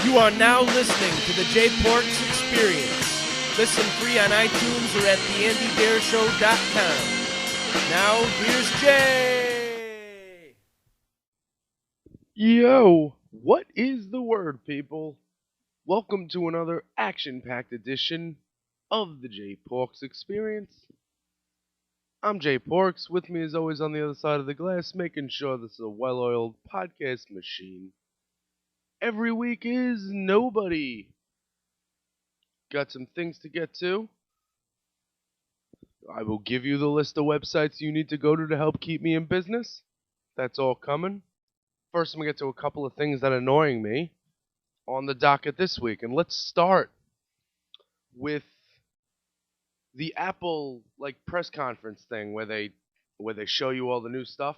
You are now listening to the Jay Porks Experience. Listen free on iTunes or at theandydareshow.com. Now, here's Jay. Yo, what is the word, people? Welcome to another action-packed edition of the Jay Porks Experience. I'm Jay Porks. With me, as always, on the other side of the glass, making sure this is a well-oiled podcast machine. Every week is nobody. Got some things to get to. I will give you the list of websites you need to go to help keep me in business. That's all coming. First, I'm going to get to a couple of things that are annoying me on the docket this week. And let's start with the Apple press conference thing where they show you all the new stuff.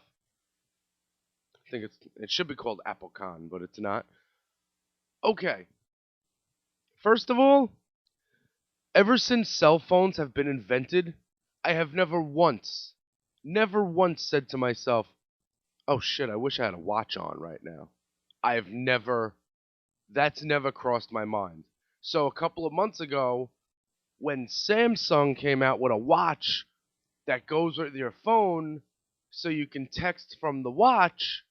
I think it should be called AppleCon, but it's not. Okay. First of all, ever since cell phones have been invented, I have never once said to myself, oh shit, I wish I had a watch on right now. That's never crossed my mind. So a couple of months ago, when Samsung came out with a watch that goes with your phone so you can text from the watch,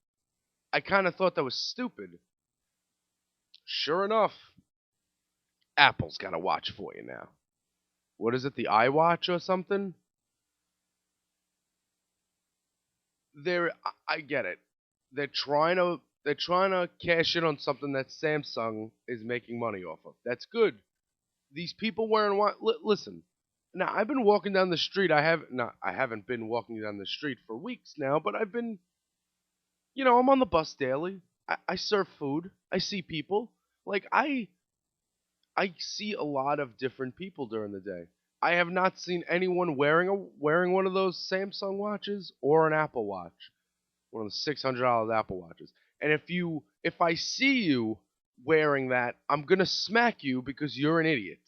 I kind of thought that was stupid. Sure enough, Apple's got a watch for you now. What is it, the iWatch or something? I get it. They're trying to cash in on something that Samsung is making money off of. That's good. These people wearing watch. Listen, now I've been walking down the street. I haven't been walking down the street for weeks now, but I've been. I'm on the bus daily. I serve food. I see people. I see a lot of different people during the day. I have not seen anyone wearing one of those Samsung watches or an Apple Watch, one of the $600 Apple Watches. And if I see you wearing that, I'm gonna smack you because you're an idiot.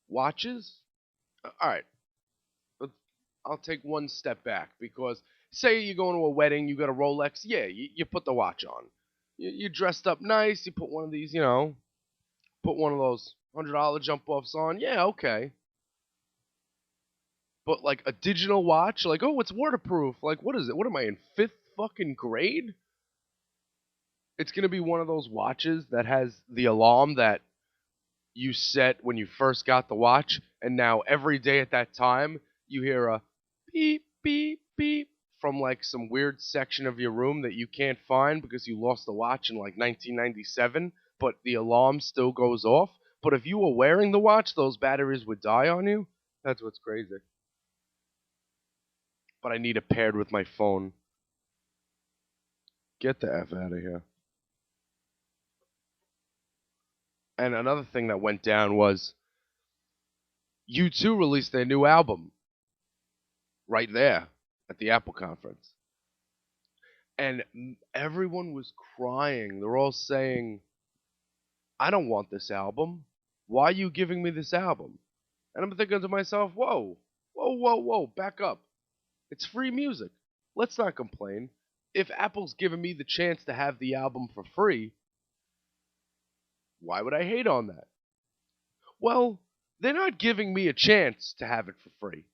Watches? All right. I'll take one step back because say you're going to a wedding, you got a Rolex. Yeah, you put the watch on. You dressed up nice. You put one of these, put one of those $100 jump offs on. Yeah, okay. But a digital watch, oh, it's waterproof. What is it? What am I in 5th fucking grade? It's gonna be one of those watches that has the alarm that you set when you first got the watch, and now every day at that time you hear a beep beep beep from some weird section of your room that you can't find because you lost the watch in 1997, but the alarm still goes off. But if you were wearing the watch, those batteries would die on you. That's what's crazy. But I need it paired with my phone. Get the F out of here. And another thing that went down was U2 released their new album right there at the Apple conference. And everyone was crying. They're all saying, I don't want this album. Why are you giving me this album? And I'm thinking to myself, whoa, back up. It's free music. Let's not complain. If Apple's giving me the chance to have the album for free, why would I hate on that? Well, they're not giving me a chance to have it for free.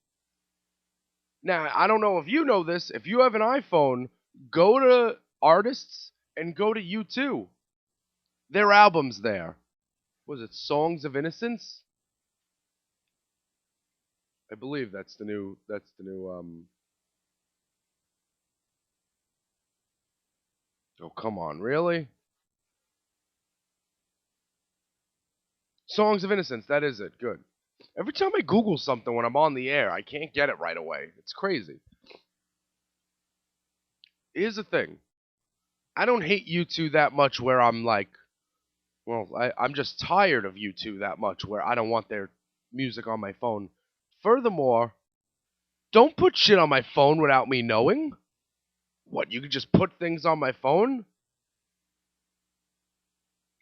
Now, I don't know if you know this. If you have an iPhone, go to artists and go to U2. Their album's there. Was it Songs of Innocence? I believe that's the new Oh, come on, really? Songs of Innocence, that is it. Good. Every time I Google something when I'm on the air, I can't get it right away. It's crazy. Here's the thing. I don't hate U2 that much where I'm I'm just tired of U2 that much where I don't want their music on my phone. Furthermore, don't put shit on my phone without me knowing. What, you could just put things on my phone?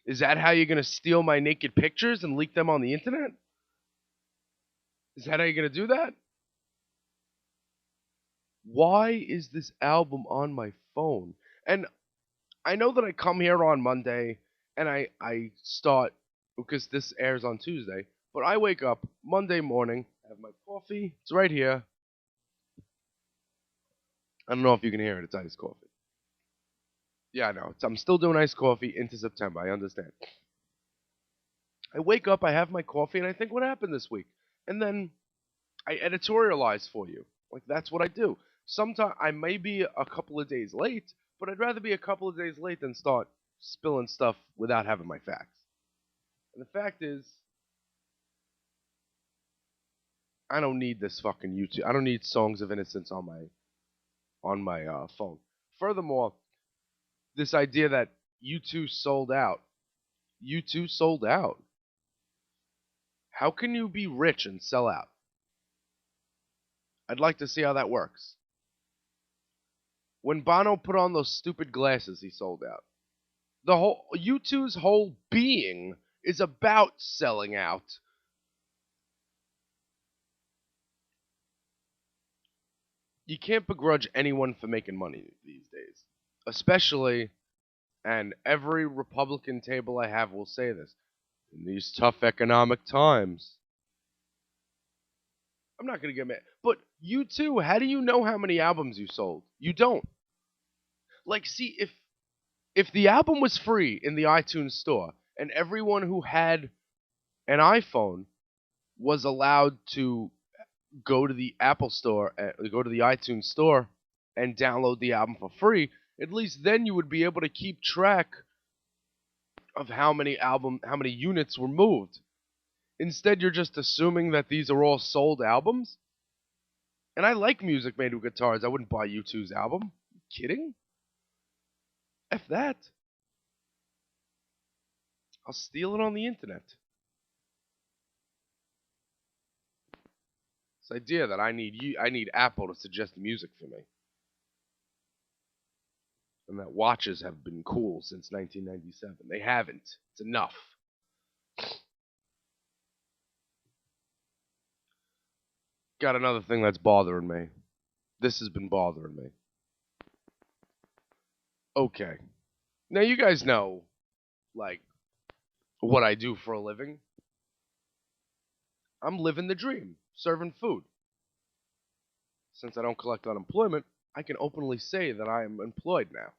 Is that how you're going to steal my naked pictures and leak them on the internet? Is that how you're going to do that? Why is this album on my phone? And I know that I come here on Monday and I start because this airs on Tuesday, but I wake up Monday morning, have my coffee. It's right here. I don't know if you can hear it. It's iced coffee. Yeah, I know. I'm still doing iced coffee into September. I understand. I wake up, I have my coffee, and I think, what happened this week? And then I editorialize for you. Like, that's what I do. Sometimes I may be a couple of days late, but I'd rather be a couple of days late than start spilling stuff without having my facts. And the fact is, I don't need this fucking YouTube. I don't need Songs of Innocence on my phone. Furthermore, this idea that U2 sold out. U2 sold out. How can you be rich and sell out? I'd like to see how that works. When Bono put on those stupid glasses, he sold out. The whole U2's whole being is about selling out. You can't begrudge anyone for making money these days. Especially, and every Republican table I have will say this, in these tough economic times. I'm not going to get mad. But U2, how do you know how many albums you sold? You don't. Like, see, if the album was free in the iTunes store and everyone who had an iPhone was allowed to go to the Apple store, go to the iTunes store and download the album for free, at least then you would be able to keep track of how many units were moved. Instead, you're just assuming that these are all sold albums. And I like music made with guitars. I wouldn't buy U2's album. You kidding? F that. I'll steal it on the internet. This idea that I need Apple to suggest music for me. And that watches have been cool since 1997. They haven't. It's enough. Got another thing that's bothering me. This has been bothering me. Okay. Now you guys know, like, what I do for a living. I'm living the dream, serving food. Since I don't collect unemployment, I can openly say that I am employed now.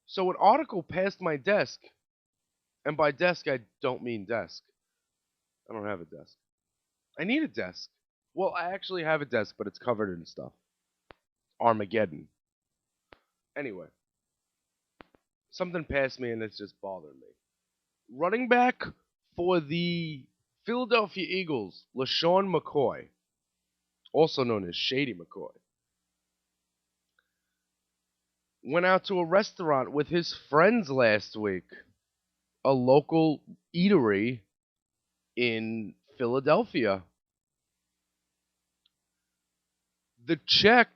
So an article passed my desk, and by desk I don't mean desk. I don't have a desk. I need a desk. Well, I actually have a desk, but it's covered in stuff. Armageddon. Anyway, something passed me and it's just bothering me. Running back for the Philadelphia Eagles, LeSean McCoy, also known as Shady McCoy, went out to a restaurant with his friends last week, a local eatery in Philadelphia. The check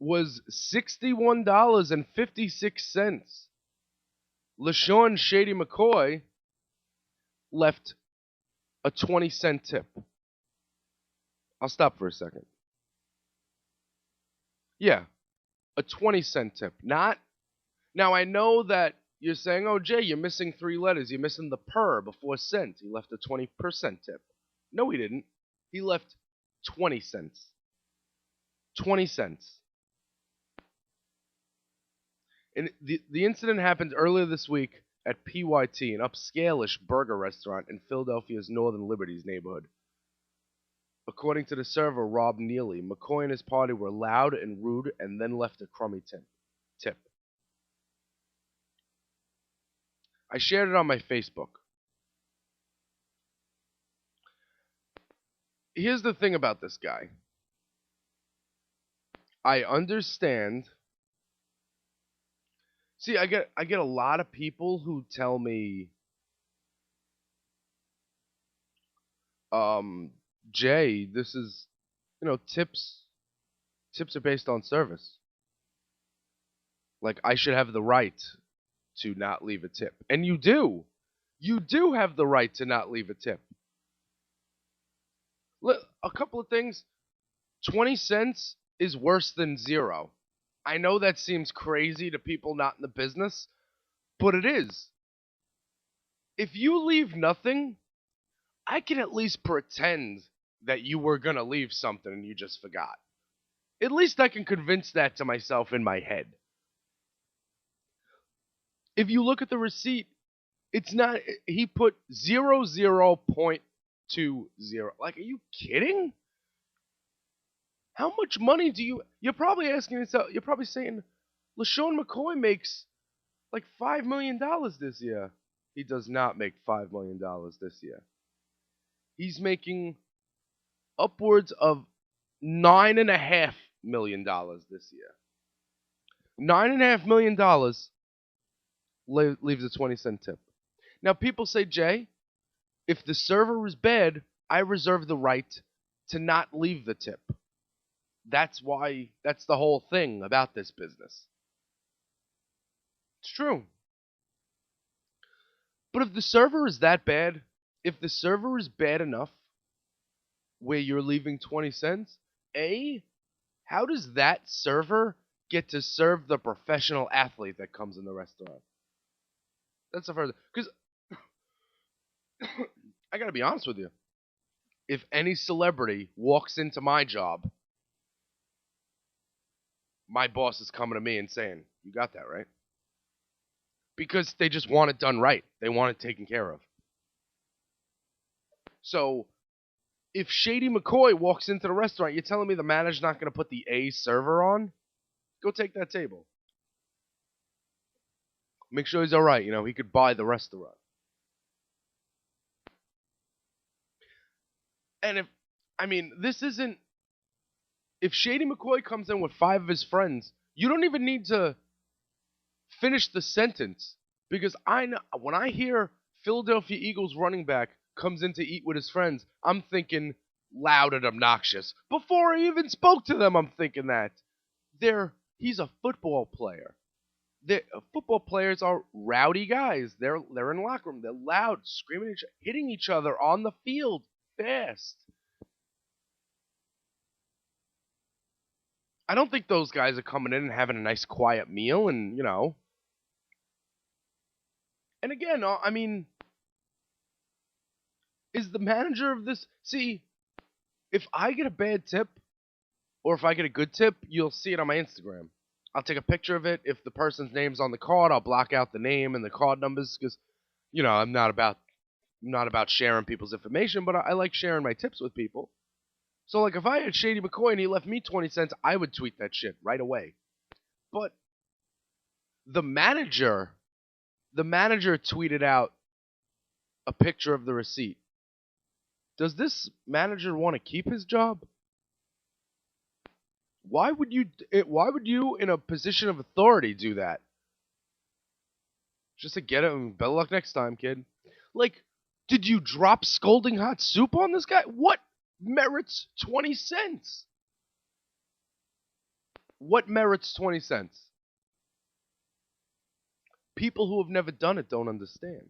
was $61.56. LeSean Shady McCoy left a 20-cent tip. I'll stop for a second. Yeah, a 20-cent tip. Not. Now, I know that you're saying, oh, Jay, you're missing 3 letters. You're missing the per before cent. He left a 20% tip. No, he didn't. He left 20 cents. 20 cents. And the incident happened earlier this week at PYT, an upscale-ish burger restaurant in Philadelphia's Northern Liberties neighborhood. According to the server, Rob Neely, McCoy and his party were loud and rude and then left a crummy tip. I shared it on my Facebook. Here's the thing about this guy. I understand. See, I get a lot of people who tell me, Jay, this is, tips are based on service. Like, I should have the right to not leave a tip. And you do. You do have the right to not leave a tip. Look, a couple of things. 20 cents is worse than 0. I know that seems crazy to people not in the business, but it is. If you leave nothing, I can at least pretend that you were going to leave something and you just forgot. At least I can convince that to myself in my head. If you look at the receipt, it's not, he put 00.20. Like, are you kidding? How much money do you're probably asking yourself, you're probably saying, LeSean McCoy makes like $5 million this year. He does not make $5 million this year. He's making upwards of $9.5 million this year. $9.5 million leaves a 20-cent tip. Now, people say, Jay, if the server is bad, I reserve the right to not leave the tip. That's the whole thing about this business. It's true. But if the server is that bad, if the server is bad enough where you're leaving 20 cents, how does that server get to serve the professional athlete that comes in the restaurant? That's the first thing. Because I got to be honest with you. If any celebrity walks into my job, my boss is coming to me and saying, you got that, right? Because they just want it done right. They want it taken care of. So, if Shady McCoy walks into the restaurant, you're telling me the manager's not going to put the A server on? Go take that table. Make sure he's all right. He could buy the restaurant. And if Shady McCoy comes in with 5 of his friends, you don't even need to finish the sentence. Because I know, when I hear Philadelphia Eagles running back comes in to eat with his friends, I'm thinking loud and obnoxious. Before I even spoke to them, I'm thinking that. He's a football player. Football players are rowdy guys. They're in the locker room. They're loud, screaming, hitting each other on the field fast. I don't think those guys are coming in and having a nice quiet meal and. And again, is the manager of this... See, if I get a bad tip, or if I get a good tip, you'll see it on my Instagram. I'll take a picture of it. If the person's name's on the card, I'll block out the name and the card numbers, because, I'm not about sharing people's information, but I like sharing my tips with people. So, like, if I had Shady McCoy and he left me 20 cents, I would tweet that shit right away. But the manager tweeted out a picture of the receipt. Does this manager want to keep his job? Why would you, in a position of authority, do that? Just to get it, better luck next time, kid. Like, did you drop scalding hot soup on this guy? What merits 20 cents? What merits 20 cents? People who have never done it don't understand.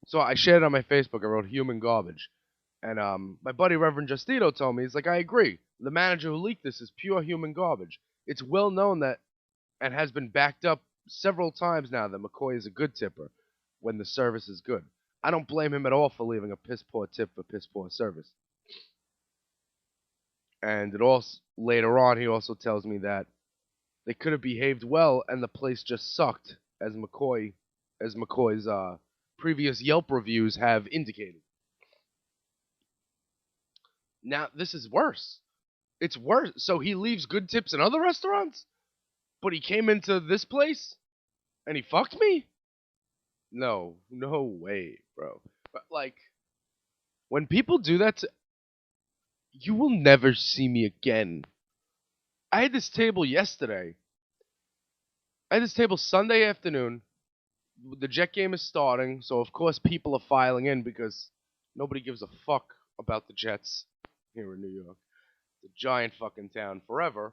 So I shared it on my Facebook. I wrote human garbage. And my buddy Reverend Justino told me, he's like, I agree. The manager who leaked this is pure human garbage. It's well known that, and has been backed up several times now, that McCoy is a good tipper when the service is good. I don't blame him at all for leaving a piss-poor tip for piss-poor service. And later on, he also tells me that they could have behaved well, and the place just sucked, as McCoy's previous Yelp reviews have indicated. Now, this is worse. It's worse. So he leaves good tips in other restaurants? But he came into this place? And he fucked me? No way, bro. But, like, when people do that, you will never see me again. I had this table yesterday. I had this table Sunday afternoon. The Jet game is starting, so of course people are filing in because nobody gives a fuck about the Jets here in New York. It's a giant fucking town forever.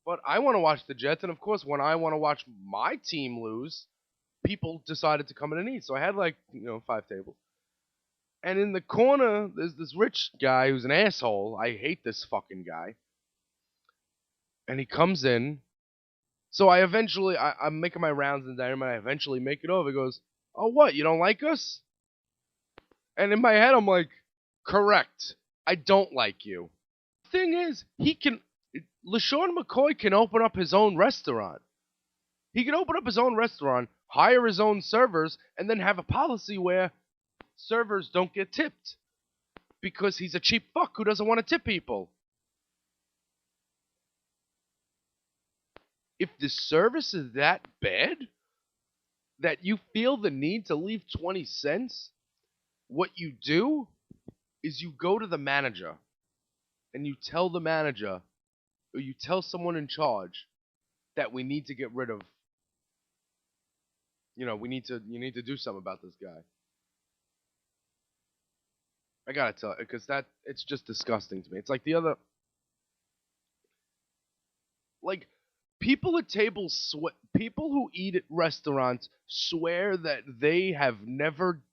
But I want to watch the Jets, and of course when I want to watch my team lose, people decided to come in and eat. So I had 5 tables. And in the corner, there's this rich guy who's an asshole. I hate this fucking guy. And he comes in. So I'm making my rounds in the dining room, and I eventually make it over. He goes, "Oh, what? You don't like us?" And in my head, I'm like, "Correct. I don't like you." Thing is, LeSean McCoy can open up his own restaurant. He can open up his own restaurant, hire his own servers, and then have a policy where servers don't get tipped because he's a cheap fuck who doesn't want to tip people. If the service is that bad that you feel the need to leave 20 cents, what you do is you go to the manager and you tell the manager or you tell someone in charge that we need to get rid of, you need to do something about this guy. I gotta tell, because it's just disgusting to me. It's like like people at tables people who eat at restaurants swear that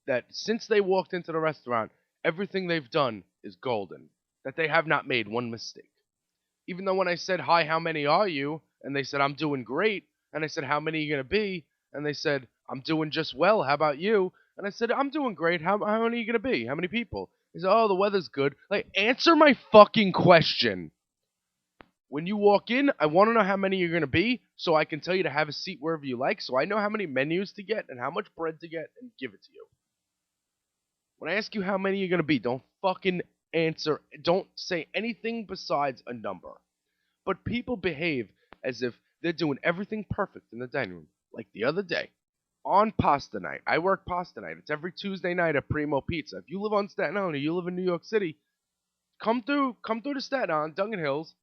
that since they walked into the restaurant, everything they've done is golden, that they have not made one mistake. Even though when I said, "Hi, how many are you?" and they said, "I'm doing great," and I said, "How many are you gonna be?" and they said, "I'm doing just well. How about you?" and I said, "I'm doing great. How many are you gonna be? How many people?" He said, "Oh, the weather's good." Like, answer my fucking question. When you walk in, I want to know how many you're going to be so I can tell you to have a seat wherever you like, so I know how many menus to get and how much bread to get and give it to you. When I ask you how many you're going to be, don't fucking answer. Don't say anything besides a number. But people behave as if they're doing everything perfect in the dining room. Like the other day, on pasta night. I work pasta night. It's every Tuesday night at Primo Pizza. If you live on Staten Island or you live in New York City, come through to Staten Island, Dungan Hills.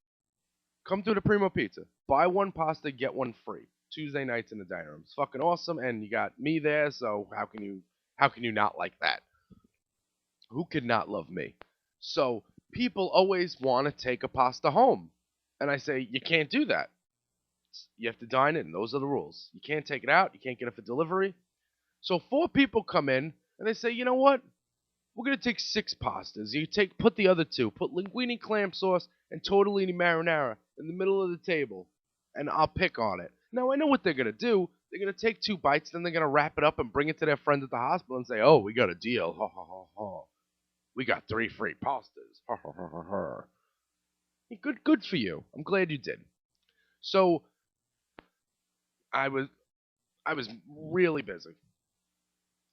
Come through to Primo Pizza. Buy one pasta, get one free. Tuesday nights in the dining room. It's fucking awesome, and you got me there, so how can you not like that? Who could not love me? So people always want to take a pasta home. And I say, you can't do that. You have to dine in. Those are the rules. You can't take it out. You can't get it for delivery. So 4 people come in, and they say, you know what? We're going to take 6 pastas. Put the other 2. Put linguine clam sauce and tortellini marinara in the middle of the table, and I'll pick on it. Now, I know what they're going to do. They're going to take 2 bites, then they're going to wrap it up and bring it to their friends at the hospital and say, oh, we got a deal. Ha, ha, ha, ha. We got 3 free pastas. Ha, ha, ha, ha, ha. Good for you. I'm glad you did. So, I was really busy.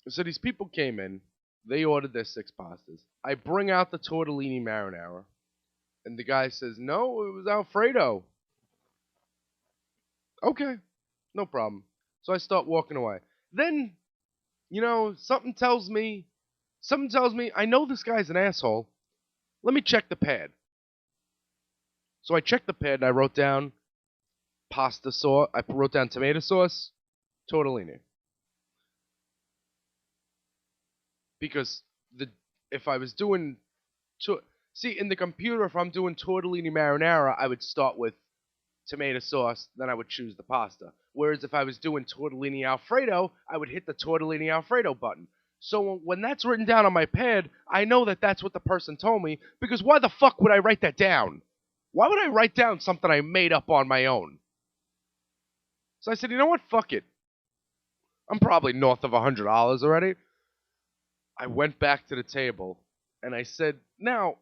So these people came in. They ordered their 6 pastas. I bring out the tortellini marinara. And the guy says, no, it was Alfredo. Okay, no problem. So I start walking away. Then, something tells me, I know this guy's an asshole. Let me check the pad. So I checked the pad and I wrote down pasta sauce. I wrote down tomato sauce, tortellini. Because if I was doing, in the computer, if I'm doing tortellini marinara, I would start with tomato sauce, then I would choose the pasta. Whereas if I was doing tortellini Alfredo, I would hit the tortellini Alfredo button. So when that's written down on my pad, I know that that's what the person told me, because why the fuck would I write that down? Why would I write down something I made up on my own? So I said, you know what? Fuck it. I'm probably north of $100 already. I went back to the table, and I said, now,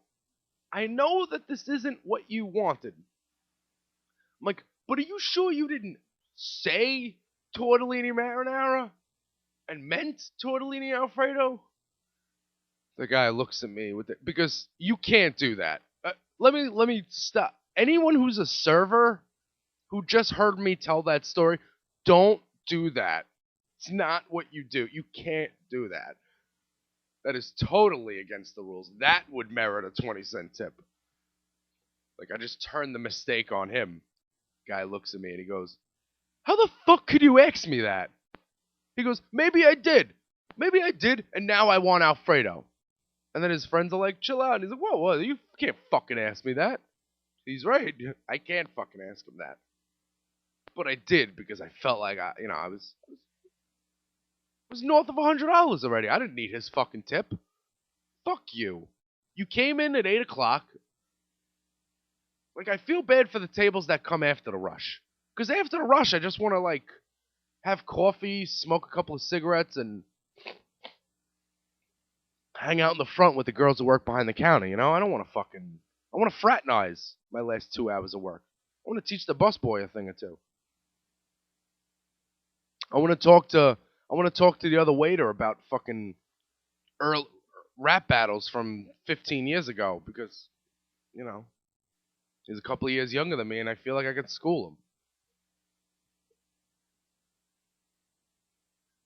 I know that this isn't what you wanted. I'm like, but are you sure you didn't say tortellini marinara and meant tortellini Alfredo? The guy looks at me with it, because you can't do that. Let me stop. Anyone who's a server who just heard me tell that story, don't do that. It's not what you do. You can't do that. That is totally against the rules. That would merit a 20-cent tip. Like, I just turned the mistake on him. Guy looks at me and he goes, how the fuck could you ask me that? He goes, maybe I did, and now I want Alfredo. And then his friends are like, chill out. And he's like, whoa, you can't fucking ask me that. He's right. I can't fucking ask him that. But I did, because I felt like I was north of $100 already. I didn't need his fucking tip. Fuck you. You came in at 8 o'clock. Like, I feel bad for the tables that come after the rush. Because after the rush, I just want to, like, have coffee, smoke a couple of cigarettes, and hang out in the front with the girls who work behind the counter, you know? I don't want to fucking... I want to fraternize my last 2 hours of work. I want to teach the busboy a thing or two. I want to talk to the other waiter about fucking early rap battles from 15 years ago because, you know, he's a couple of years younger than me and I feel like I could school him.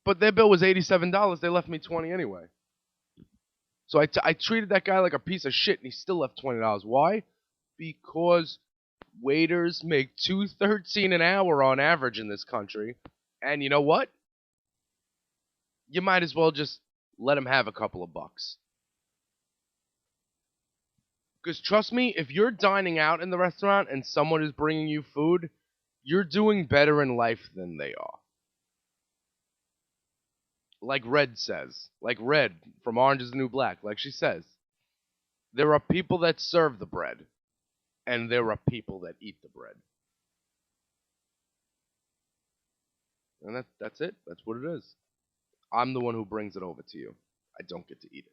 But their bill was $87. They left me $20 anyway. So I treated that guy like a piece of shit and he still left $20. Why? Because waiters make $2.13 an hour on average in this country. And you know what? You might as well just let them have a couple of bucks. Because trust me, if you're dining out in the restaurant and someone is bringing you food, you're doing better in life than they are. Like Red says. Like Red from Orange is the New Black. Like she says. There are people that serve the bread. And there are people that eat the bread. And that's it. That's what it is. I'm the one who brings it over to you. I don't get to eat it.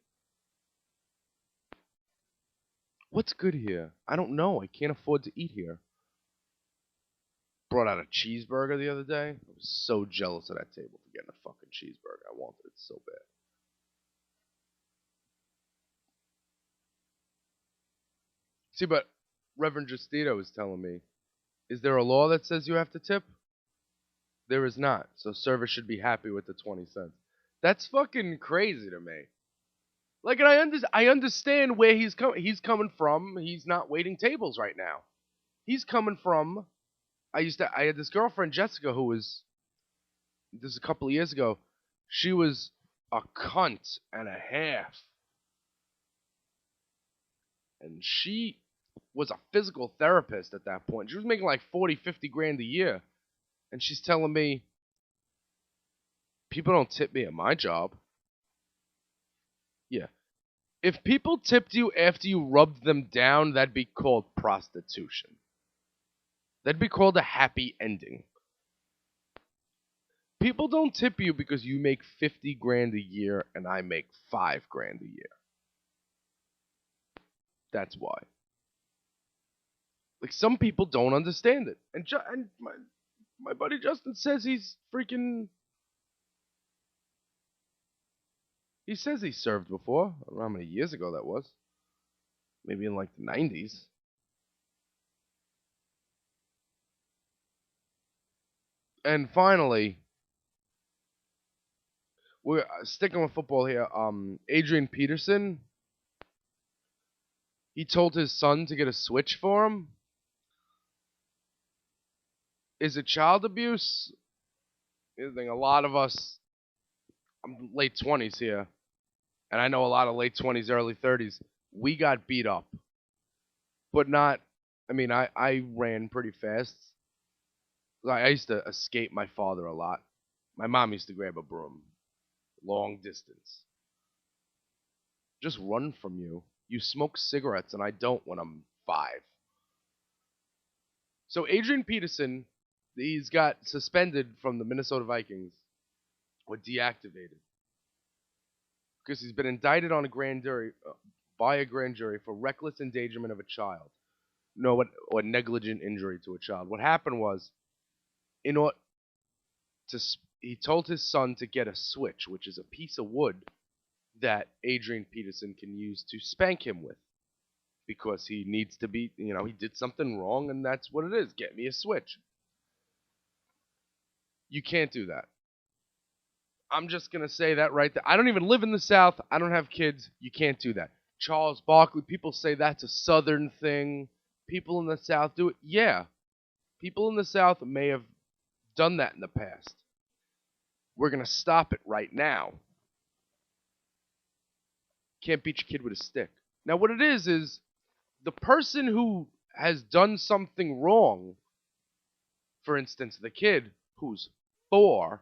What's good here? I don't know. I can't afford to eat here. Brought out a cheeseburger the other day. I was so jealous of that table for getting a fucking cheeseburger. I wanted it so bad. See, but Reverend Justino was telling me, is there a law that says you have to tip? There is not. So servers should be happy with the 20 cents. That's fucking crazy to me. Like, and I understand where he's coming from. He's not waiting tables right now. He's coming from... I had this girlfriend, Jessica, who was... This is a couple of years ago. She was a cunt and a half. And she was a physical therapist at that point. She was making like 40, 50 grand a year. And she's telling me, people don't tip me at my job. Yeah. If people tipped you after you rubbed them down, that'd be called prostitution. That'd be called a happy ending. People don't tip you because you make 50 grand a year and I make 5 grand a year. That's why. Like, some people don't understand it. And my buddy Justin says he's freaking... He says he served before. I don't know how many years ago that was. Maybe in like the 90s. And finally, we're sticking with football here. Adrian Peterson, he told his son to get a Switch for him. Is it child abuse? I think a lot of us, I'm late 20s here, and I know a lot of late 20s, early 30s, we got beat up. But not, I mean, I ran pretty fast. I used to escape my father a lot. My mom used to grab a broom. Long distance. Just run from you. You smoke cigarettes, and I don't when I'm 5. So Adrian Peterson, he's got suspended from the Minnesota Vikings, or deactivated, because he's been indicted on a grand jury, by a grand jury for reckless endangerment of a child. No, or negligent injury to a child. What happened was, he told his son to get a switch, which is a piece of wood that Adrian Peterson can use to spank him with. Because he needs to be, he did something wrong, and that's what it is. Get me a switch. You can't do that. I'm just going to say that right there. I don't even live in the South. I don't have kids. You can't do that. Charles Barkley, people say that's a Southern thing. People in the South do it. Yeah. People in the South may have done that in the past. We're going to stop it right now. Can't beat your kid with a stick. Now, what it is the person who has done something wrong, for instance, the kid who's 4,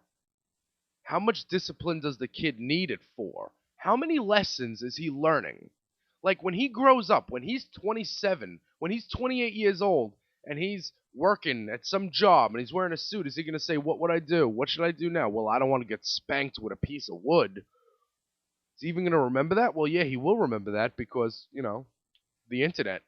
how much discipline does the kid need at 4? how many lessons is he learning? Like when he grows up, when he's 27, when he's 28 years old, and he's working at some job and he's wearing a suit, is he going to say, what would I do? What should I do now? Well, I don't want to get spanked with a piece of wood. Is he even going to remember that? Well, yeah, he will remember that because, the internet.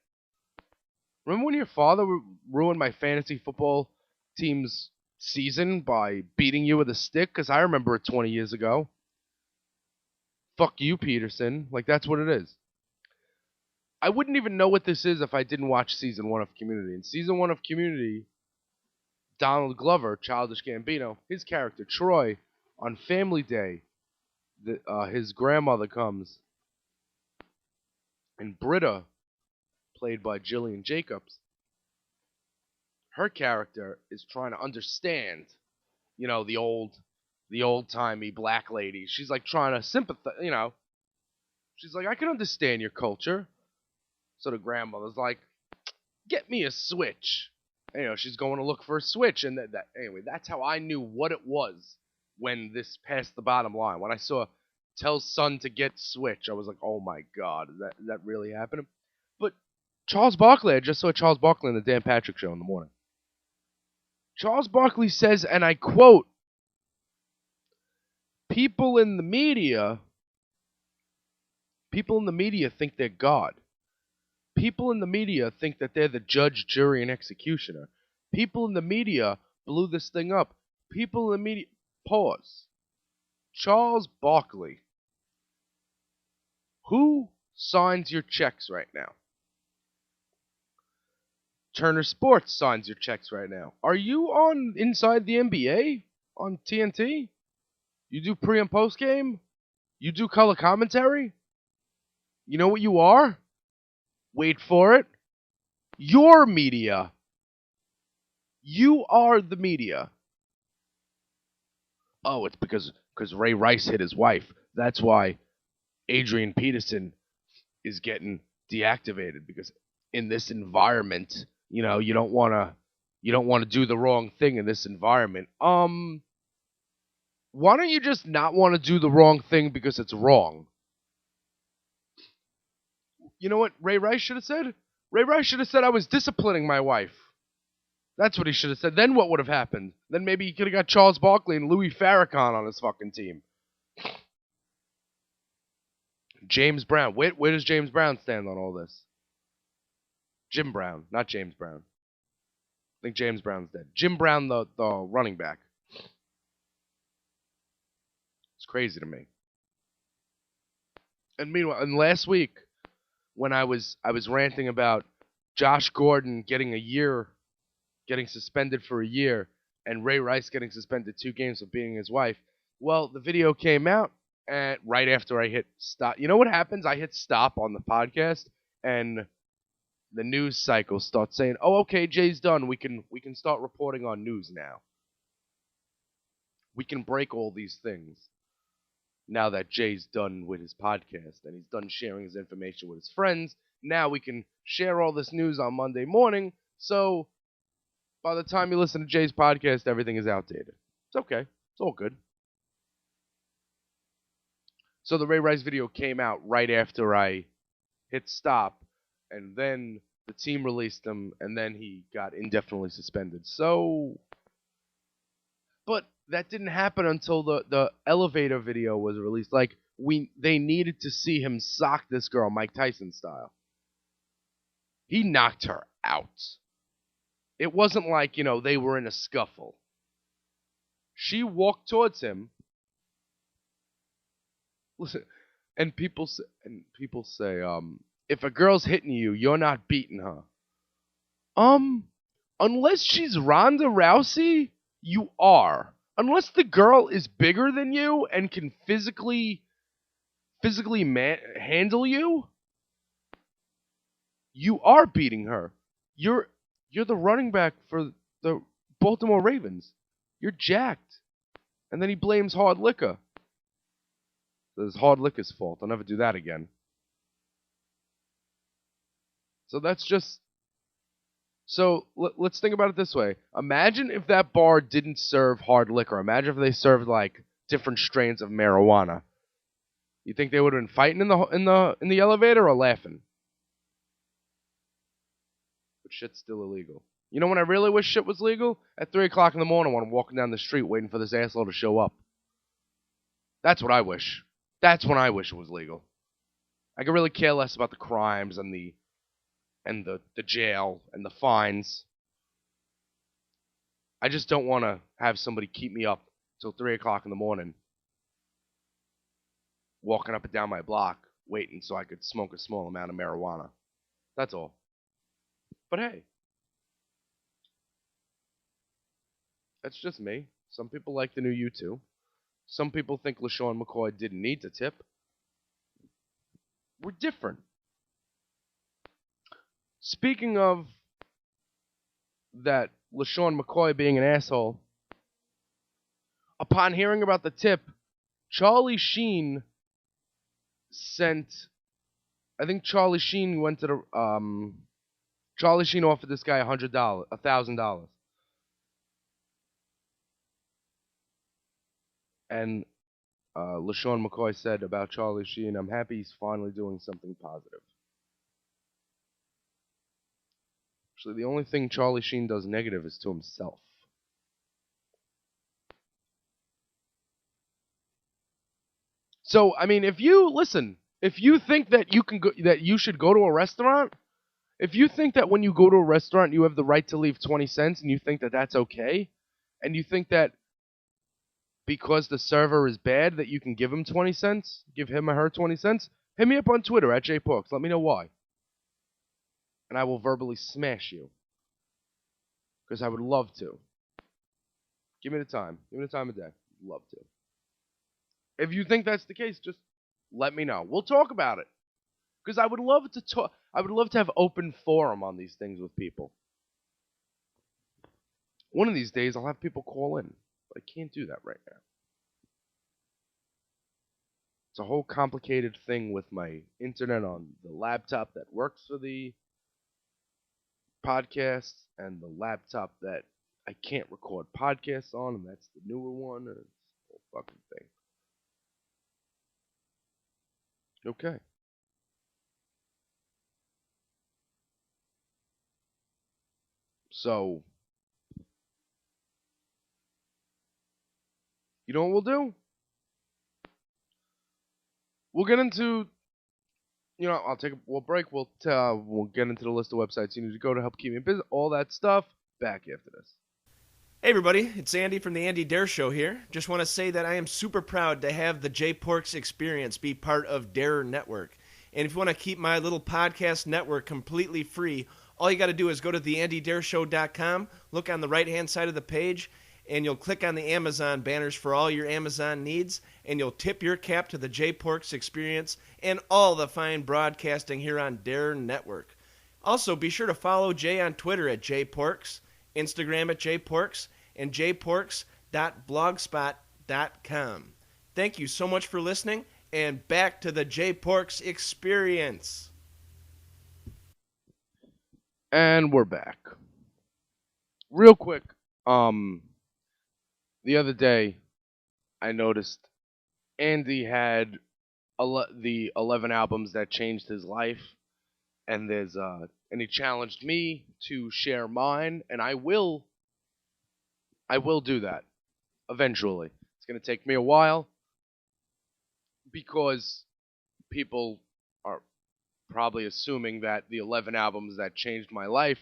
Remember when your father ruined my fantasy football team's season by beating you with a stick? Because I remember it 20 years ago. Fuck you, Peterson. Like, that's what it is. I wouldn't even know what this is if I didn't watch season 1 of Community. In season 1 of Community, Donald Glover, Childish Gambino, his character, Troy, on Family Day, his grandmother comes, and Britta, played by Jillian Jacobs, her character is trying to understand, the old-timey black lady. She's like trying to sympathize, She's like, I can understand your culture. So the grandmother's like, get me a switch. And, she's going to look for a switch. And anyway, that's how I knew what it was when this passed the bottom line. When I saw tell son to get switch, I was like, oh my God, is that really happening? But Charles Barkley, I just saw Charles Barkley on the Dan Patrick Show in the morning. Charles Barkley says, and I quote, people in the media think they're God. People in the media think that they're the judge, jury, and executioner. People in the media blew this thing up. People in the media... Pause. Charles Barkley. Who signs your checks right now? Turner Sports signs your checks right now. Are you on Inside the NBA on TNT? You do pre and post game? You do color commentary? You know what you are? Wait for it. Your media. You are the media. Oh, it's because Ray Rice hit his wife. That's why Adrian Peterson is getting deactivated, because in this environment, you don't want to do the wrong thing in this environment. Why don't you just not want to do the wrong thing because it's wrong? You know what Ray Rice should have said? Ray Rice should have said, I was disciplining my wife. That's what he should have said. Then what would have happened? Then maybe he could have got Charles Barkley and Louis Farrakhan on his fucking team. James Brown. Where does James Brown stand on all this? Jim Brown, not James Brown. I think James Brown's dead. Jim Brown, the running back. It's crazy to me. And meanwhile, and last week, when I was ranting about Josh Gordon getting suspended for a year, and Ray Rice getting suspended 2 games for beating his wife, well, the video came out, and right after I hit stop. You know what happens? I hit stop on the podcast, and the news cycle starts saying, oh, okay, Jay's done. We can start reporting on news now. We can break all these things now that Jay's done with his podcast and he's done sharing his information with his friends. Now we can share all this news on Monday morning, so by the time you listen to Jay's podcast, everything is outdated. It's okay. It's all good. So the Ray Rice video came out right after I hit stop, and then the team released him, and then he got indefinitely suspended. So, but that didn't happen until the elevator video was released. Like, they needed to see him sock this girl, Mike Tyson style. He knocked her out. It wasn't like, they were in a scuffle. She walked towards him. Listen, and people say, if a girl's hitting you, you're not beating her. Unless she's Ronda Rousey, you are. Unless the girl is bigger than you and can physically handle you, you are beating her. You're the running back for the Baltimore Ravens. You're jacked. And then he blames hard liquor. It's hard liquor's fault. I'll never do that again. So that's just... So let's think about it this way. Imagine if that bar didn't serve hard liquor. Imagine if they served, like, different strains of marijuana. You think they would have been fighting in the elevator or laughing? But shit's still illegal. You know when I really wish shit was legal? At 3 o'clock in the morning when I'm walking down the street waiting for this asshole to show up. That's what I wish. That's when I wish it was legal. I could really care less about the crimes and the jail and the fines. I just don't want to have somebody keep me up till 3 o'clock in the morning walking up and down my block waiting so I could smoke a small amount of marijuana. That's all. But hey, that's just me. Some people like the new U2. Some people think LeSean McCoy didn't need to tip. We're different. Speaking of that LeSean McCoy being an asshole, upon hearing about the tip, Charlie Sheen Charlie Sheen went to the Charlie Sheen offered this guy $1,000. And LeSean McCoy said about Charlie Sheen, "I'm happy he's finally doing something positive." Actually, the only thing Charlie Sheen does negative is to himself. So, I mean, if you think that that you should go to a restaurant, if you think that when you go to a restaurant you have the right to leave 20 cents and you think that that's okay, and you think that because the server is bad that you can give him 20 cents, give him or her 20 cents, hit me up on Twitter at JPorks. Let me know why. And I will verbally smash you. Because I would love to. Give me the time. Give me the time of day. Love to. If you think that's the case, just let me know. We'll talk about it. Because I would love to talk. I would love to have open forum on these things with people. One of these days I'll have people call in. But I can't do that right now. It's a whole complicated thing with my internet on the laptop that works for the podcast and the laptop that I can't record podcasts on, and that's the newer one. And it's a whole fucking thing. Okay. So, you know what we'll do? We'll get into, I'll take a break. We'll get into the list of websites you need to go to help keep me in business. All that stuff. Back after this. Hey everybody, it's Andy from the Andy Dare Show here. Just want to say that I am super proud to have the J-Porks Experience be part of Dare Network. And if you want to keep my little podcast network completely free, all you got to do is go to theandydareshow.com, look on the right-hand side of the page, and you'll click on the Amazon banners for all your Amazon needs, and you'll tip your cap to the J-Porks Experience and all the fine broadcasting here on Dare Network. Also, be sure to follow Jay on Twitter at JPorks, Instagram at JPorks, and jporks.blogspot.com. Thank you so much for listening, and back to the J-Porks Experience. And we're back. Real quick, the other day, I noticed Andy had the 11 albums that changed his life, and and he challenged me to share mine, and I will do that eventually. It's going to take me a while because people are probably assuming that the 11 albums that changed my life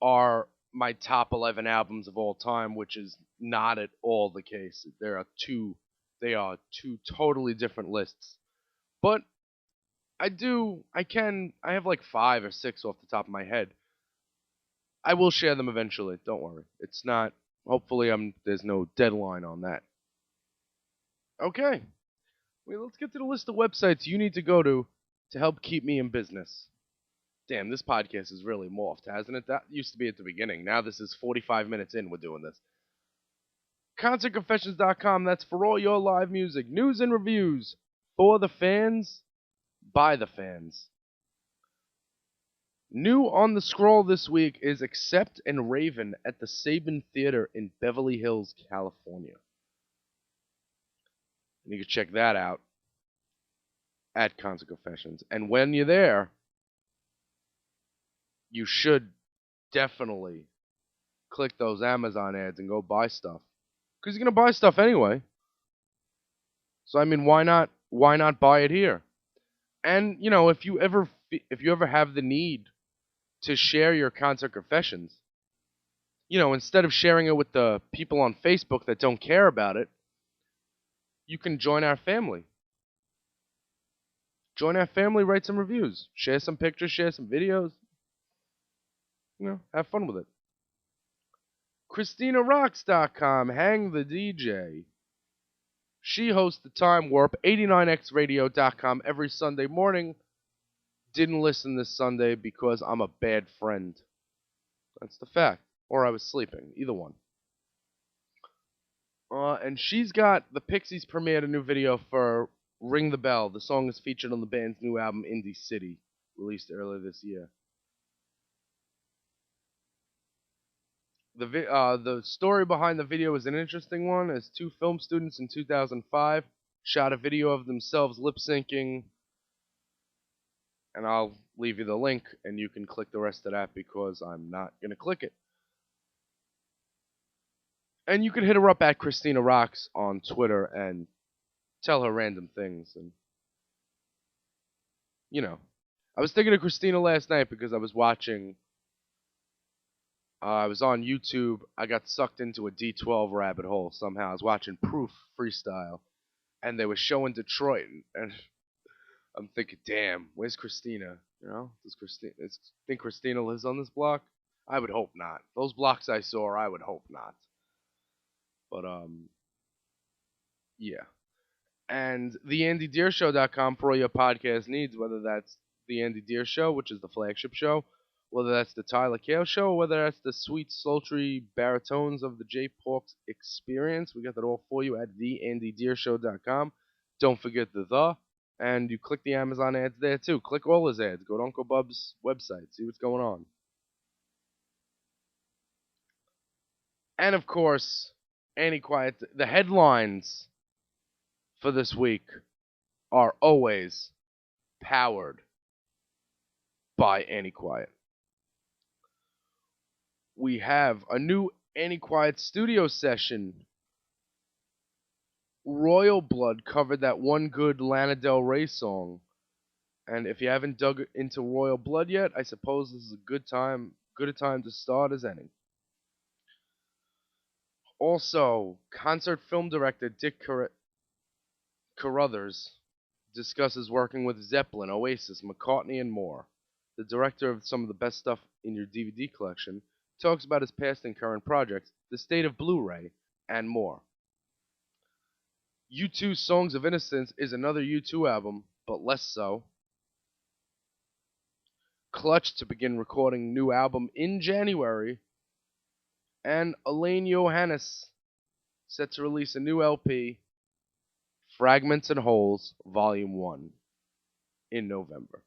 are my top 11 albums of all time, which is not at all the case. They are two totally different lists. But I have like 5 or 6 off the top of my head. I will share them eventually, don't worry. It's not, hopefully there's no deadline on that. Okay. Let's get to the list of websites you need to go to help keep me in business. Damn, this podcast is really morphed, hasn't it? That used to be at the beginning. Now this is 45 minutes in, we're doing this. ConcertConfessions.com, that's for all your live music, news and reviews, for the fans, by the fans. New on the scroll this week is Accept and Raven at the Saban Theater in Beverly Hills, California. And you can check that out. at Concert Confessions. And when you're there, you should definitely click those Amazon ads and go buy stuff. Because you're going to buy stuff anyway. So I mean, why not buy it here? And if you ever have the need to share your concert confessions, instead of sharing it with the people on Facebook that don't care about it, you can join our family. Join our family, write some reviews, share some pictures, share some videos. Have fun with it. ChristinaRocks.com, hang the DJ. She hosts the Time Warp, 89xradio.com every Sunday morning. Didn't listen this Sunday because I'm a bad friend. That's the fact. Or I was sleeping. Either one. And she's got the Pixies premiered a new video for Ring the Bell. The song is featured on the band's new album, Indie City, released earlier this year. The story behind the video is an interesting one, as two film students in 2005 shot a video of themselves lip syncing, and I'll leave you the link, and you can click the rest of that because I'm not going to click it. And you can hit her up at Christina Rocks on Twitter and tell her random things. And, I was thinking of Christina last night because I was watching, I was on YouTube. I got sucked into a D12 rabbit hole somehow. I was watching Proof Freestyle, and they were showing Detroit, and I'm thinking, damn, where's Christina? Think Christina lives on this block? I would hope not. Those blocks I saw, I would hope not. But, yeah. And theandydeershow.com for all your podcast needs, whether that's The Andy Deer Show, which is the flagship show, whether that's the Tyler Kale Show, or whether that's the sweet, sultry baritones of the J Porks Experience. We got that all for you at theandydeershow.com. Don't forget the. And you click the Amazon ads there, too. Click all his ads. Go to Uncle Bub's website. See what's going on. And, of course, Annie Quiet. The headlines for this week are always powered by Annie Quiet. We have a new Annie Quiet studio session. Royal Blood covered that one good Lana Del Rey song. And if you haven't dug into Royal Blood yet, I suppose this is a good a time to start as any. Also, concert film director Dick Carruthers discusses working with Zeppelin, Oasis, McCartney, and more. The director of some of the best stuff in your DVD collection talks about his past and current projects, the state of Blu-ray, and more. U2's Songs of Innocence is another U2 album, but less so. Clutch to begin recording new album in January. And Elaine Johannes set to release a new LP, Fragments and Holes, Volume 1, in November.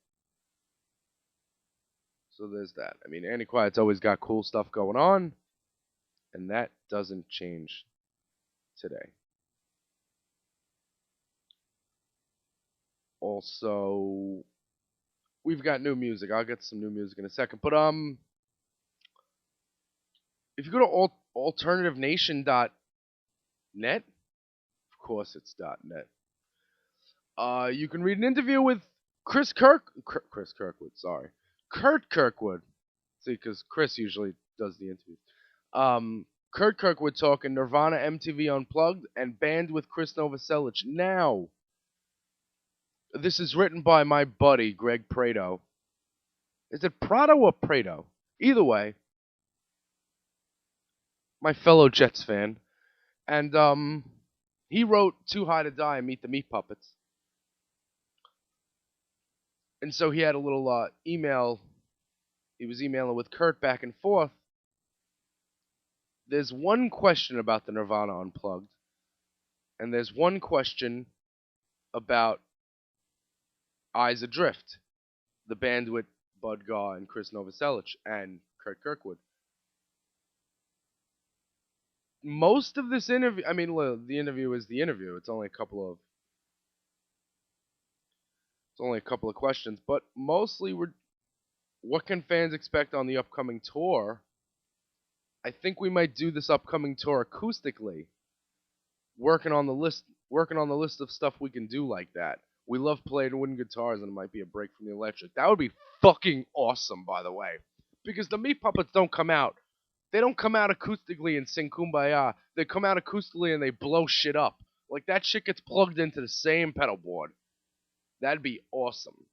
So there's that. I mean, Annie Quiet's always got cool stuff going on, and that doesn't change today. Also, we've got new music. I'll get some new music in a second. But if you go to alternativenation.net, of course it's .net. You can read an interview with Kurt Kirkwood. See, because Chris usually does the interview. Kurt Kirkwood talking Nirvana MTV Unplugged and Band with Chris Novoselic. Now, this is written by my buddy, Greg Prado. Is it Prado or Prado? Either way, my fellow Jets fan. And he wrote Too High to Die and Meet the Meat Puppets. And so he had a little email. He was emailing with Kurt back and forth. There's one question about the Nirvana Unplugged. And there's one question about Eyes Adrift, the band with Bud Gaw and Chris Novoselic and Kurt Kirkwood. Most of this interview, I mean, the interview is the interview. It's only a couple of It's only a couple of questions, but mostly what can fans expect on the upcoming tour? I think we might do this upcoming tour acoustically, working on the list of stuff we can do like that. We love playing wooden guitars, and it might be a break from the electric. That would be fucking awesome, by the way, because the Meat Puppets don't come out. They don't come out acoustically and sing "Kumbaya." They come out acoustically and they blow shit up. Like that shit gets plugged into the same pedal board. That'd be awesome.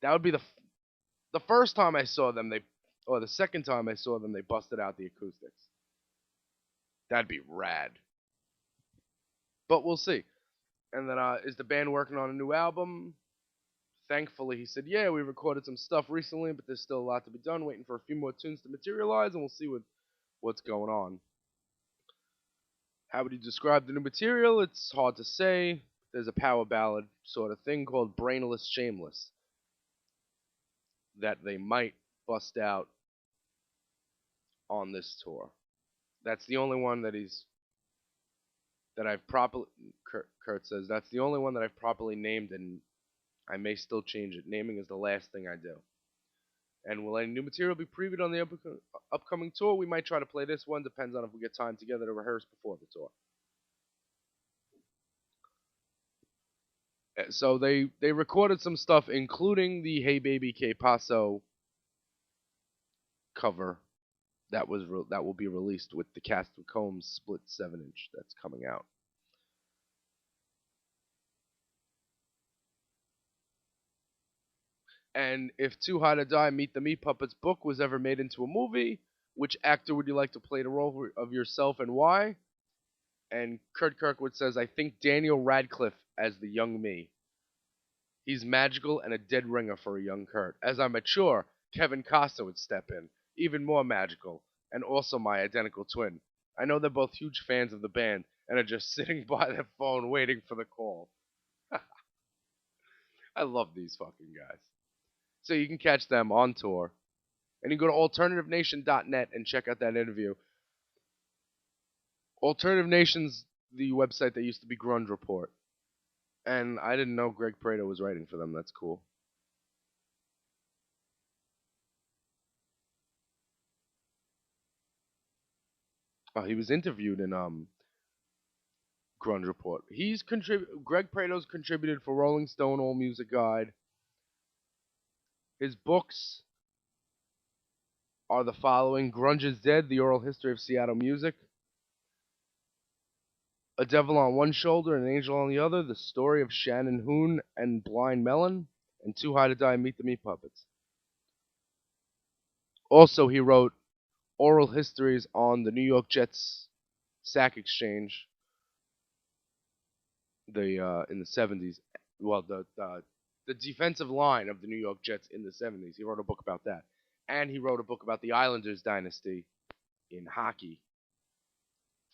That would be the first time I saw them. Or the second time I saw them, they busted out the acoustics. That'd be rad. But we'll see. And then, is the band working on a new album? Thankfully, he said, yeah, we recorded some stuff recently, but there's still a lot to be done. Waiting for a few more tunes to materialize, and we'll see what's going on. How would you describe the new material? It's hard to say. There's a power ballad sort of thing called Brainless Shameless that they might bust out on this tour. That's the only one that I've properly. Kurt says that's the only one that I've properly named, and I may still change it. Naming is the last thing I do. And will any new material be previewed on the upcoming tour? We might try to play this one. Depends on if we get time together to rehearse before the tour. So they recorded some stuff, including the "Hey Baby Que Paso" cover that will be released with the Cast of Combs split 7-inch that's coming out. And if Too High to Die Meet the Meat Puppets book was ever made into a movie, which actor would you like to play the role of yourself and why? And Kurt Kirkwood says, I think Daniel Radcliffe as the young me. He's magical and a dead ringer for a young Kurt. As I mature, Kevin Costner would step in, even more magical, and also my identical twin. I know they're both huge fans of the band and are just sitting by their phone waiting for the call. I love these fucking guys. So you can catch them on tour. And you can go to alternativenation.net and check out that interview. Alternative Nation's the website that used to be Grunge Report. And I didn't know Greg Prato was writing for them. That's cool. He was interviewed in Grunge Report. Greg Prato's contributed for Rolling Stone, All Music Guide. His books are the following: Grunge is Dead, The Oral History of Seattle Music. A Devil on One Shoulder and an Angel on the Other, The Story of Shannon Hoon and Blind Melon, and Too High to Die, Meet the Meat Puppets. Also, he wrote oral histories on the New York Jets sack exchange in the 70s. Well, the defensive line of the New York Jets in the 70s. He wrote a book about that. And he wrote a book about the Islanders dynasty in hockey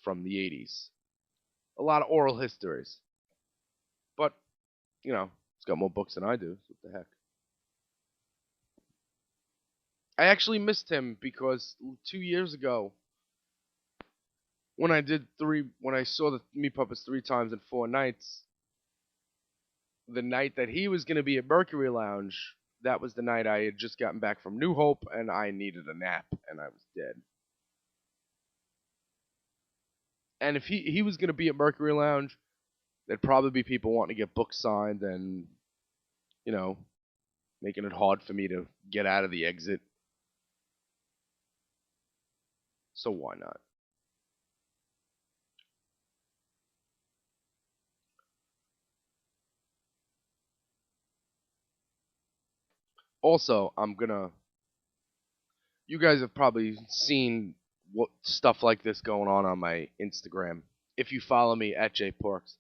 from the 80s. A lot of oral histories. But, you know, he's got more books than I do, so what the heck. I actually missed him because 2 years ago, when I saw the Meat Puppets 3 times in 4 nights, the night that he was going to be at Mercury Lounge, that was the night I had just gotten back from New Hope, and I needed a nap, and I was dead. And if he was going to be at Mercury Lounge, there'd probably be people wanting to get books signed and, you know, making it hard for me to get out of the exit. So why not? Also, you guys have probably seen what stuff like this going on my Instagram. If you follow me at jporks,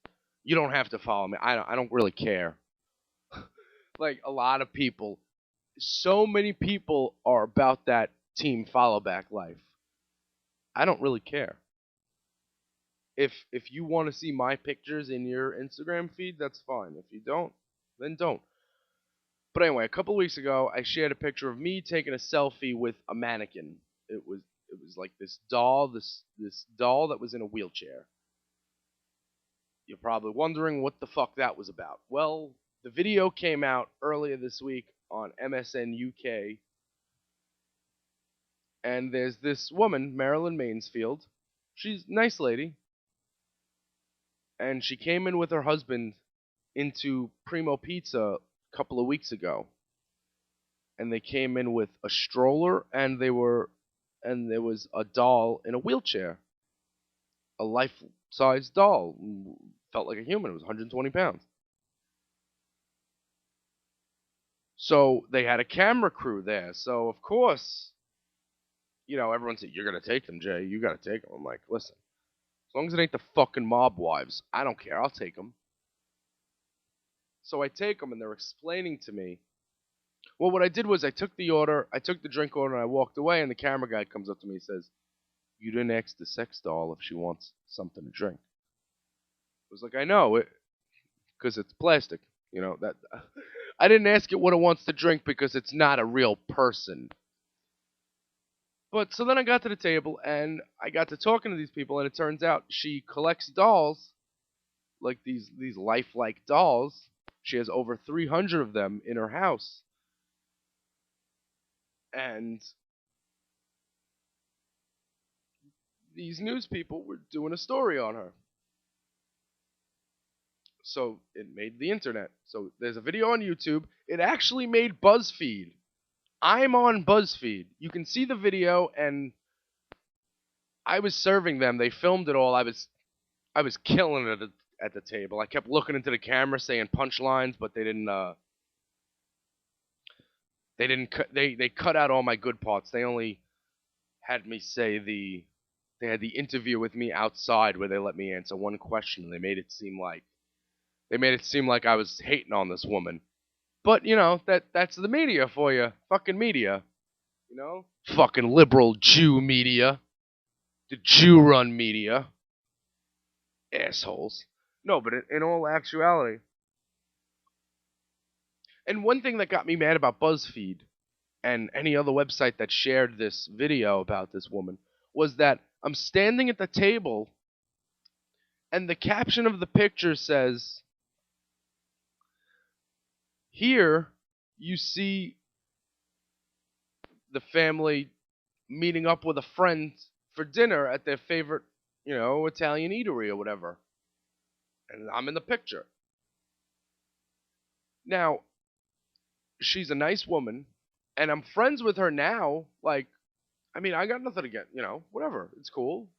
you don't have to follow me. I don't really care. Like a lot of people, so many people are about that team follow back life. I don't really care. If you want to see my pictures in your Instagram feed, that's fine. If you don't, then don't. But anyway, a couple weeks ago, I shared a picture of me taking a selfie with a mannequin. It was like this doll that was in a wheelchair. You're probably wondering what the fuck that was about. Well, The video came out earlier this week on MSN UK, and there's this woman, Marilyn Mansfield. She's a nice lady, and she came in with her husband into Primo Pizza a couple of weeks ago, and they came in with a stroller, and there was a doll in a wheelchair, a life-size doll, felt like a human. It was 120 pounds. So they had a camera crew there. So of course, everyone said, "You're gonna take them, Jay. You gotta take them." I'm like, listen, as long as it ain't the fucking mob wives, I don't care. I'll take them. So I take them, and they're explaining to me. Well, what I did was I took the drink order, and I walked away. And the camera guy comes up to me and says, "You didn't ask the sex doll if she wants something to drink." I was like, "I know, because it's plastic. That I didn't ask it what it wants to drink because it's not a real person." But so then I got to the table and I got to talking to these people, and it turns out she collects dolls, like these lifelike dolls. She has over 300 of them in her house. And these news people were doing a story on her. So it made the internet. So there's a video on YouTube. It actually made BuzzFeed. I'm on BuzzFeed. You can see the video, and I was serving them. They filmed it all. I was killing it at the table. I kept looking into the camera, saying punchlines, but they didn't. They cut out all my good parts. They only had me say They had the interview with me outside where they let me answer one question, and they made it seem like I was hating on this woman. But that's the media for you. Fucking media. Fucking liberal Jew media. The Jew-run media. Assholes. No, but in all actuality. And one thing that got me mad about BuzzFeed and any other website that shared this video about this woman was that I'm standing at the table, and the caption of the picture says, "Here you see the family meeting up with a friend for dinner at their favorite, Italian eatery or whatever." And I'm in the picture. Now, she's a nice woman, and I'm friends with her now. Like, I got nothing against, whatever. It's cool.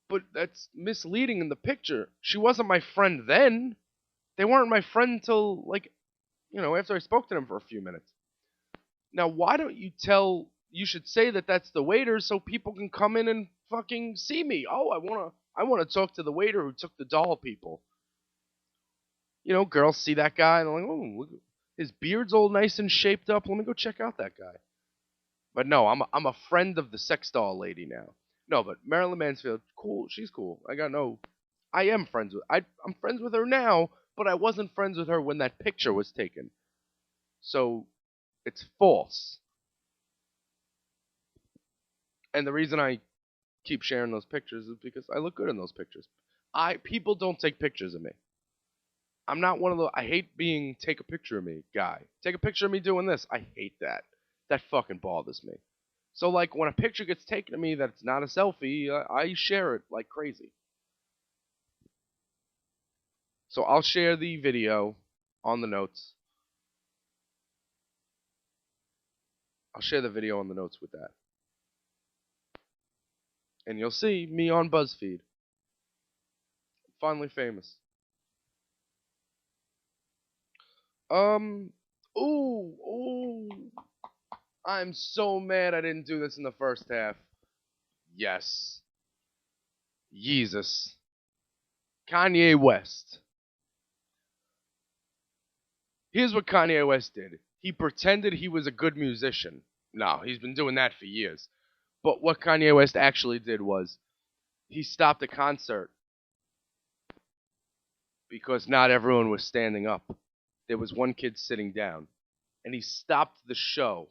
But that's misleading in the picture. She wasn't my friend then. They weren't my friend until, after I spoke to them for a few minutes. Now, why don't you should say that that's the waiter so people can come in and fucking see me. Oh, I want to talk to the waiter who took the doll people. Girls see that guy and they're like, "Oh, look, his beard's all nice and shaped up. Let me go check out that guy." But no, I'm a friend of the sex doll lady now. No, but Marilyn Mansfield, cool. She's cool. I am friends with. I'm friends with her now, but I wasn't friends with her when that picture was taken. So it's false. And the reason I keep sharing those pictures is because I look good in those pictures. People don't take pictures of me. I'm not one of the I hate being take a picture of me guy. Take a picture of me doing this. I hate that. That fucking bothers me. So when a picture gets taken of me that's not a selfie, I share it like crazy. So I'll share the video on the notes. I'll share the video on the notes with that. And you'll see me on BuzzFeed. Finally famous. Ooh. I'm so mad I didn't do this in the first half. Yes. Jesus. Kanye West. Here's what Kanye West did. He pretended he was a good musician. No, he's been doing that for years. But what Kanye West actually did was he stopped a concert because not everyone was standing up. There was one kid sitting down, and he stopped the show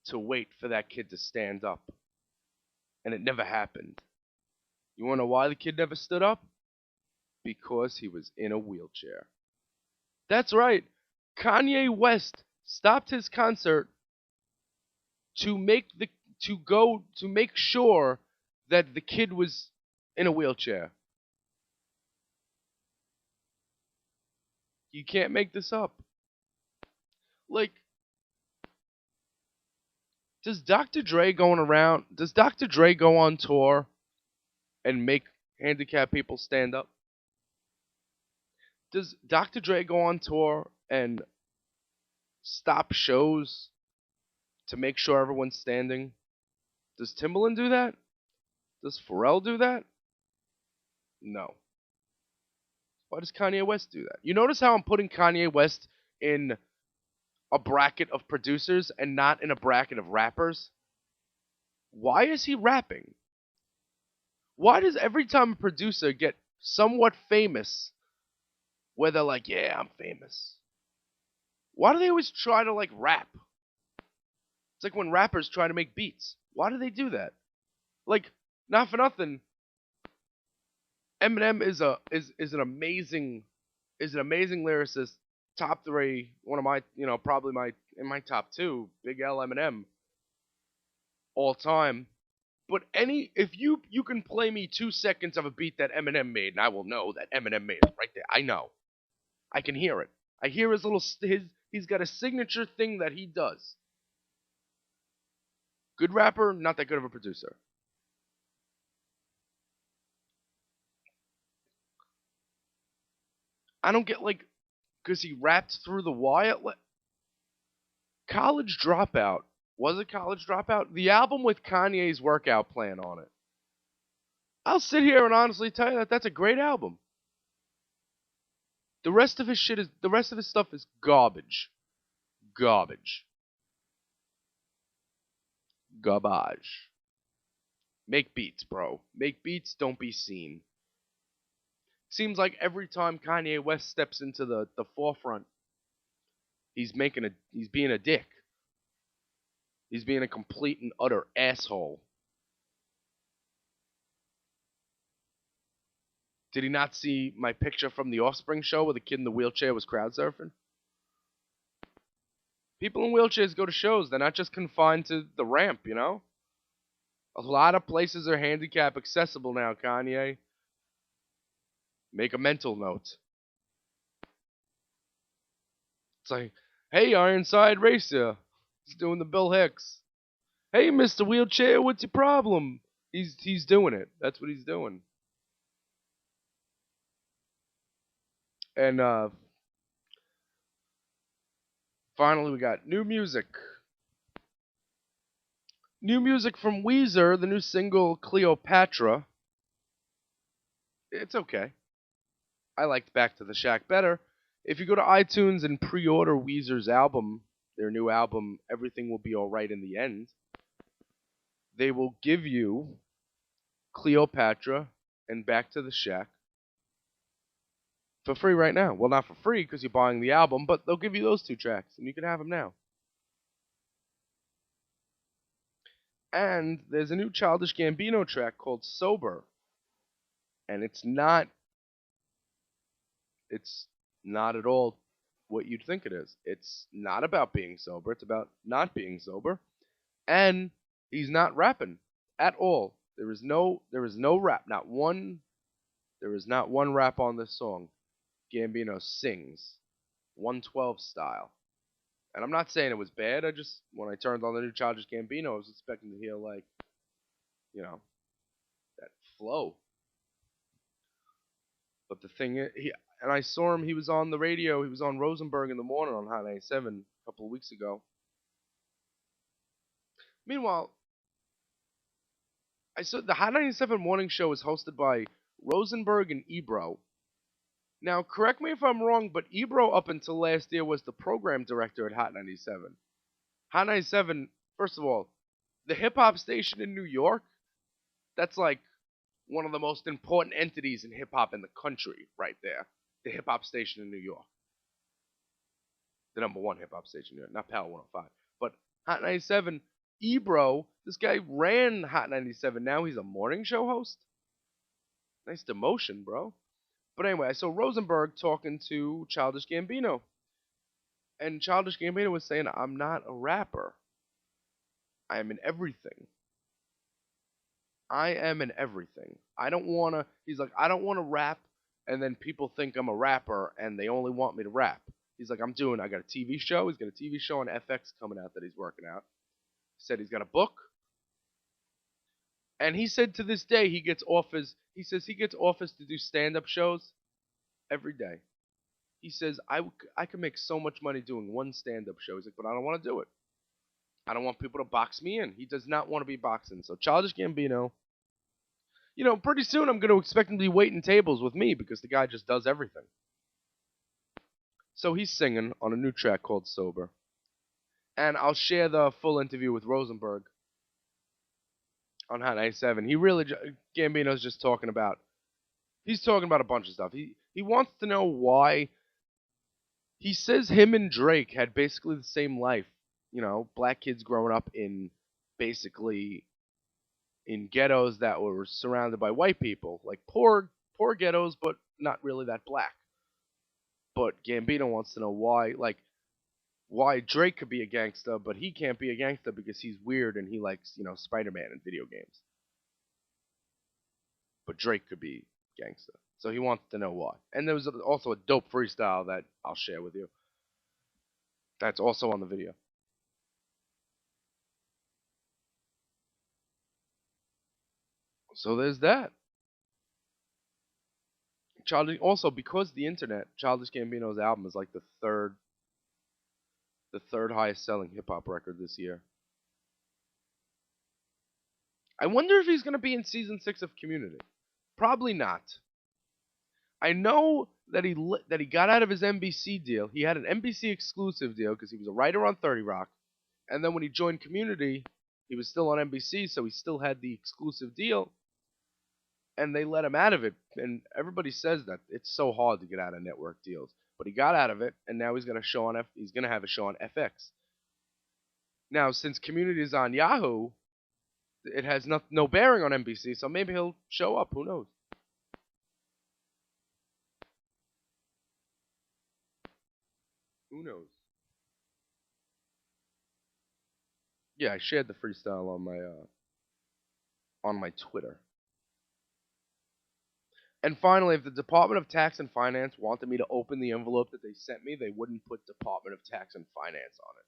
to wait for that kid to stand up. And it never happened. You want to know why the kid never stood up? because he was in a wheelchair. That's right. Kanye West stopped his concert to make sure that the kid was in a wheelchair. You can't make this up. Like, does Dr. Dre go on tour and make handicapped people stand up? Does Dr. Dre go on tour and stop shows to make sure everyone's standing? Does Timbaland do that? Does Pharrell do that? No. Why does Kanye West do that? You notice how I'm putting Kanye West in a bracket of producers and not in a bracket of rappers? Why is he rapping? Why does every time a producer get somewhat famous, where they're like, yeah, I'm famous, why do they always try to like rap? It's like when rappers try to make beats. Why do they do that? Like, not for nothing, Eminem is an amazing lyricist. Top three, one of my probably in my top two, Big L Eminem, all time. But if you can play me 2 seconds of a beat that Eminem made, and I will know that Eminem made it right there. I know, I can hear it. I hear he's got a signature thing that he does. Good rapper, not that good of a producer. I don't get because he rapped through the wire. College Dropout. Was it College Dropout? The album with Kanye's workout plan on it. I'll sit here and honestly tell you that that's a great album. The rest of his stuff is garbage. Garbage. Garbage. Make beats, bro. Make beats, don't be seen. Seems like every time Kanye West steps into the forefront, he's being a dick. He's being a complete and utter asshole. Did he not see my picture from the Offspring show where the kid in the wheelchair was crowd surfing? People in wheelchairs go to shows. They're not just confined to the ramp, you know? A lot of places are handicap accessible now, Kanye. Make a mental note. It's like, hey, Ironside Racer. He's doing the Bill Hicks. Hey, Mr. Wheelchair, what's your problem? He's doing it. That's what he's doing. And finally, we got new music. New music from Weezer, the new single Cleopatra. It's okay. I liked Back to the Shack better. If you go to iTunes and pre-order Weezer's album, their new album, Everything Will Be Alright in the End, they will give you Cleopatra and Back to the Shack for free right now. Well, not for free because you're buying the album, but they'll give you those 2 tracks, and you can have them now. And there's a new Childish Gambino track called Sober. And it's not at all what you'd think it is. It's not about being sober. It's about not being sober. And he's not rapping at all. There is no rap. There is not one rap on this song. Gambino sings 112 style. And I'm not saying it was bad. When I turned on the new Childish Gambino, I was expecting to hear that flow. But the thing is, I saw him, he was on the radio, he was on Rosenberg in the morning on Hot 97 a couple of weeks ago. Meanwhile, I saw the Hot 97 morning show is hosted by Rosenberg and Ebro. Now, correct me if I'm wrong, but Ebro up until last year was the program director at Hot 97. Hot 97, first of all, the hip-hop station in New York, that's like one of the most important entities in hip-hop in the country right there. The hip-hop station in New York. The number 1 hip-hop station here, not Power 105. But Hot 97, Ebro, this guy ran Hot 97. Now he's a morning show host? Nice demotion, bro. But anyway, I saw Rosenberg talking to Childish Gambino, and Childish Gambino was saying, "I'm not a rapper. I am in everything. I am in everything. I don't wanna." He's like, "I don't want to rap, and then people think I'm a rapper, and they only want me to rap." He's like, I got a TV show. He's got a TV show on FX coming out that he's working out. He said he's got a book. And he said to this day he says he gets offers to do stand-up shows every day. He says I can make so much money doing one stand-up show. He's like, but I don't want to do it. I don't want people to box me in. He does not want to be boxing. So Childish Gambino, pretty soon I'm going to expect him to be waiting tables with me because the guy just does everything. So he's singing on a new track called Sober. And I'll share the full interview with Rosenberg on Hot 97. Gambino's just talking about, he's talking about a bunch of stuff. He wants to know why. He says him and Drake had basically the same life. Black kids growing up basically in ghettos that were surrounded by white people, like poor ghettos, but not really that black. But Gambino wants to know why Drake could be a gangster, but he can't be a gangster because he's weird and he likes, Spider-Man and video games. But Drake could be gangster. So he wants to know why. And there was also a dope freestyle that I'll share with you. That's also on the video. So there's that. Also, because the internet, Childish Gambino's album is like the third highest selling hip hop record this year. I wonder if he's going to be in season 6 of Community. Probably not. I know that he got out of his NBC deal. He had an NBC exclusive deal because he was a writer on 30 Rock. And then when he joined Community, he was still on NBC, so he still had the exclusive deal. And they let him out of it. And everybody says that it's so hard to get out of network deals. But he got out of it, and now he's going to have a show on FX. Now, since Community is on Yahoo, it has no bearing on NBC, so maybe he'll show up. Who knows? Who knows? Yeah, I shared the freestyle on my Twitter. And finally, if the Department of Tax and Finance wanted me to open the envelope that they sent me, they wouldn't put Department of Tax and Finance on it.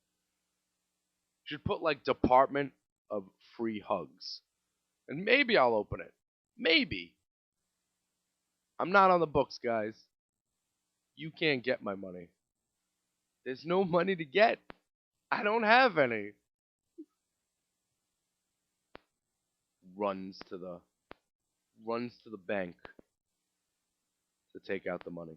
Should put like Department of Free Hugs. And maybe I'll open it. Maybe. I'm not on the books, guys. You can't get my money. There's no money to get. I don't have any. Runs to the bank to take out the money.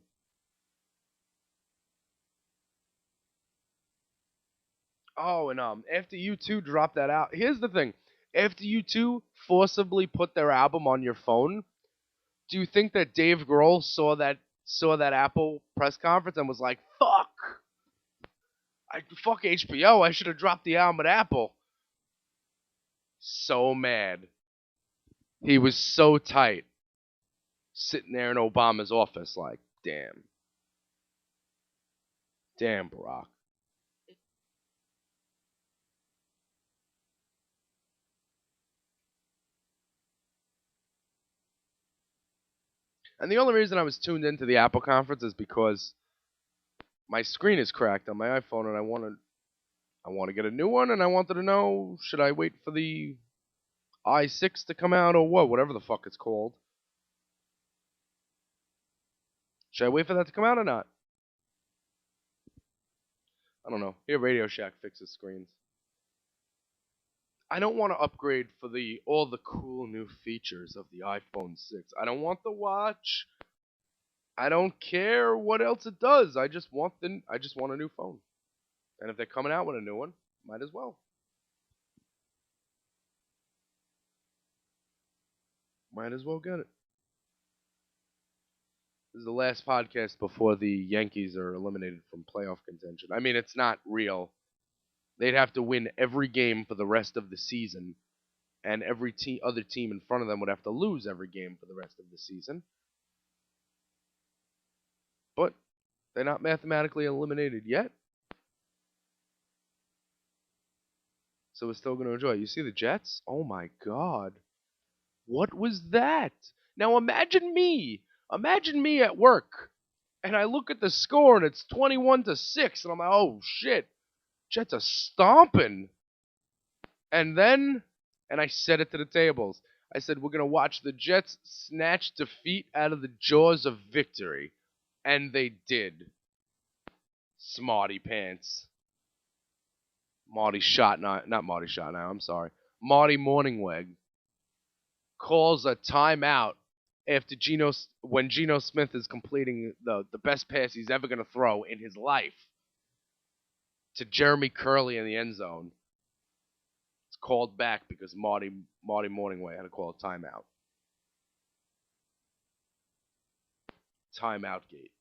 Oh, and after U2 dropped that out, here's the thing. After U2 forcibly put their album on your phone, do you think that Dave Grohl saw that Apple press conference and was like, fuck HBO, I should have dropped the album at Apple. So mad. He was so tight. Sitting there in Obama's office like, damn. Damn, Barack. And the only reason I was tuned into the Apple conference is because my screen is cracked on my iPhone and I want to get a new one, and I wanted to know, should I wait for the i6 to come out or what? Whatever the fuck it's called. Should I wait for that to come out or not? I don't know. Here, Radio Shack fixes screens. I don't want to upgrade for all the cool new features of the iPhone 6. I don't want the watch. I don't care what else it does. I just want a new phone. And if they're coming out with a new one, might as well. Might as well get it. This is the last podcast before the Yankees are eliminated from playoff contention. I mean, it's not real. They'd have to win every game for the rest of the season, and every other team in front of them would have to lose every game for the rest of the season. but they're not mathematically eliminated yet. So we're still going to enjoy it. You see the Jets? Oh my God. What was that? Now imagine me. Imagine me at work. And I look at the score and it's 21-6. And I'm like, oh shit. Jets are stomping. And I said it to the tables. I said, we're going to watch the Jets snatch defeat out of the jaws of victory. And they did. Smarty pants. Marty Morningweg calls a timeout after when Geno Smith is completing the best pass he's ever going to throw in his life to Jeremy Curley in the end zone. It's called back because Marty Morningweg had to call a timeout. Timeout gate.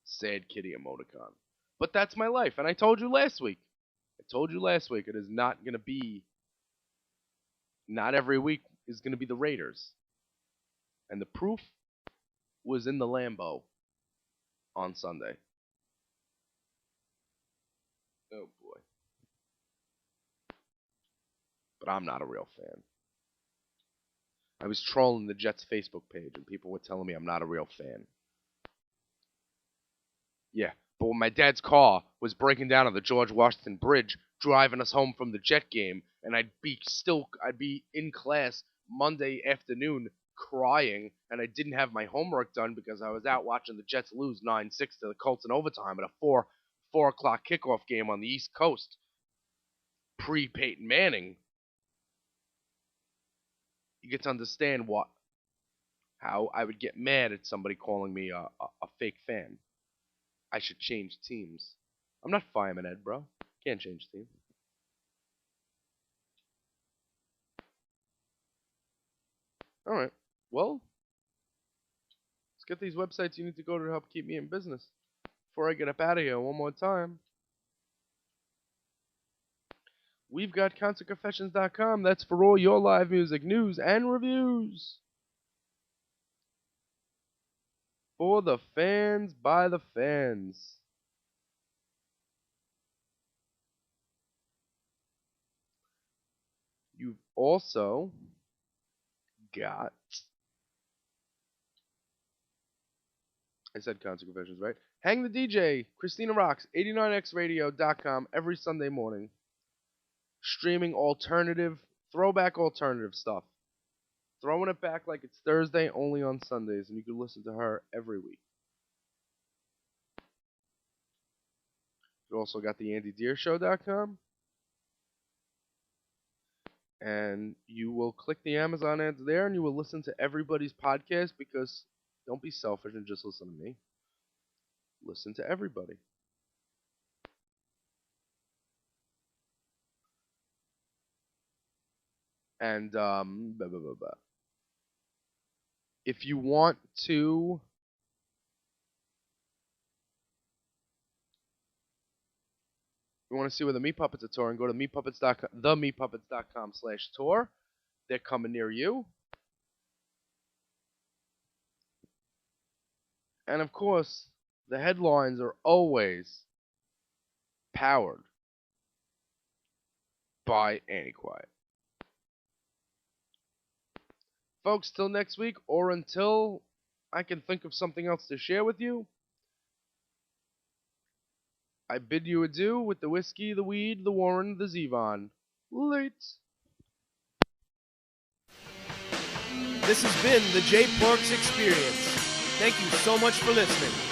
Sad kitty emoticon. But that's my life, and I told you last week. It is not going to be, not every week is going to be the Raiders. And the proof was in the Lambeau on Sunday. Oh boy. But I'm not a real fan. I was trolling the Jets Facebook page and people were telling me I'm not a real fan. Yeah. But when my dad's car was breaking down on the George Washington Bridge, driving us home from the Jet game, and I'd be in class Monday afternoon crying, and I didn't have my homework done because I was out watching the Jets lose 9-6 to the Colts in overtime at a 4 o'clock kickoff game on the East Coast, pre-Peyton Manning. You get to understand how I would get mad at somebody calling me a fake fan. I should change teams. I'm not Fireman Ed, bro. Can't change teams. Alright. Well, let's get these websites you need to go to help keep me in business. Before I get up out of here one more time. We've got concertconfessions.com. That's for all your live music news and reviews. For the fans, by the fans. You've also got, I said Concert Confessions, right? Hang the DJ, Christina Rocks, 89xradio.com every Sunday morning. Streaming throwback alternative stuff. Throwing it back like it's Thursday, only on Sundays, and you can listen to her every week. You also got the AndyDeerShow.com. And you will click the Amazon ads there, and you will listen to everybody's podcast, because don't be selfish and just listen to me. Listen to everybody. And if you want to see where the Meat Puppets are touring, go to meatpuppets.com, themeatpuppets.com/tour. They're coming near you. And of course, the headlines are always powered by Antiquiet. Folks, till next week, or until I can think of something else to share with you, I bid you adieu with the whiskey, the weed, the Warren, the Zevon. Late. This has been the J Porks Experience. Thank you so much for listening.